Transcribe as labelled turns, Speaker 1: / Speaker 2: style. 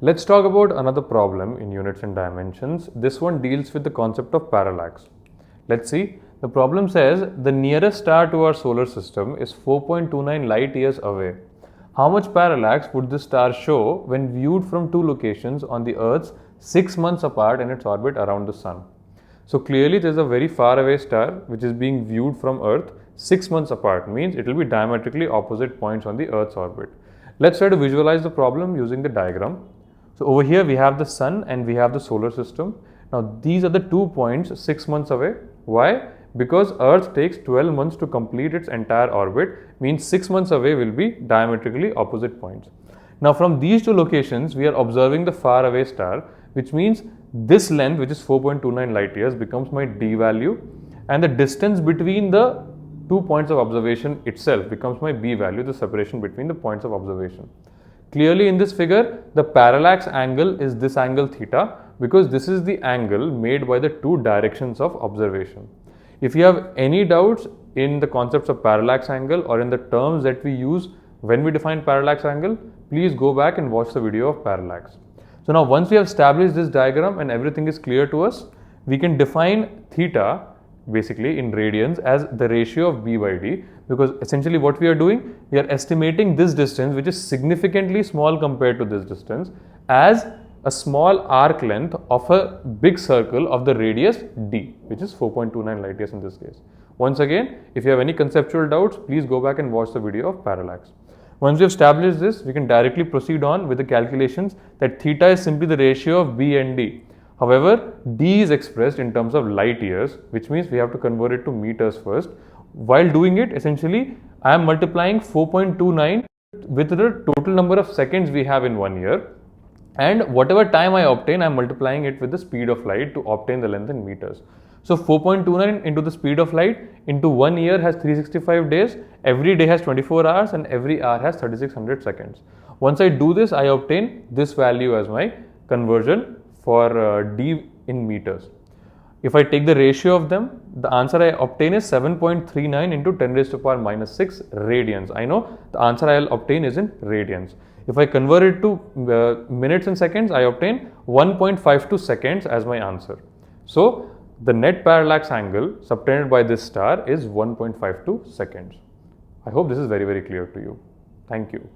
Speaker 1: Let's talk about another problem in units and dimensions. This one deals with the concept of parallax. Let's see. The problem says the nearest star to our solar system is 4.29 light years away. How much parallax would this star show when viewed from two locations on the Earth's 6 months apart in its orbit around the Sun? So clearly there is a very far away star which is being viewed from Earth 6 months apart, means it will be diametrically opposite points on the Earth's orbit. Let's try to visualize the problem using the diagram. So over here we have the Sun and we have the solar system. Now these are the 2 points 6 months away. Why? Because Earth takes 12 months to complete its entire orbit, means 6 months away will be diametrically opposite points. Now from these two locations we are observing the far away star, which means this length, which is 4.29 light years, becomes my d value, and the distance between the 2 points of observation itself becomes my b value, the separation between the points of observation. Clearly in this figure, the parallax angle is this angle theta, because this is the angle made by the two directions of observation. If you have any doubts in the concepts of parallax angle or in the terms that we use when we define parallax angle, please go back and watch the video of parallax. So now once we have established this diagram and everything is clear to us, we can define theta basically in radians as the ratio of b by d, because essentially what we are doing, we are estimating this distance, which is significantly small compared to this distance, as a small arc length of a big circle of the radius d, which is 4.29 light years in this case. Once again, if you have any conceptual doubts, please go back and watch the video of parallax. Once we have established this, we can directly proceed on with the calculations that theta is simply the ratio of b and d. However, d is expressed in terms of light years, which means we have to convert it to meters first. While doing it, essentially, I am multiplying 4.29 with the total number of seconds we have in 1 year, and whatever time I obtain, I am multiplying it with the speed of light to obtain the length in meters. So 4.29 into the speed of light into 1 year has 365 days, every day has 24 hours, and every hour has 3600 seconds. Once I do this, I obtain this value as my conversion for d in meters. If I take the ratio of them, the answer I obtain is 7.39 into 10 raised to power minus 6 radians. I know the answer I will obtain is in radians. If I convert it to minutes and seconds, I obtain 1.52 seconds as my answer. So the net parallax angle subtended by this star is 1.52 seconds. I hope this is very, very clear to you. Thank you.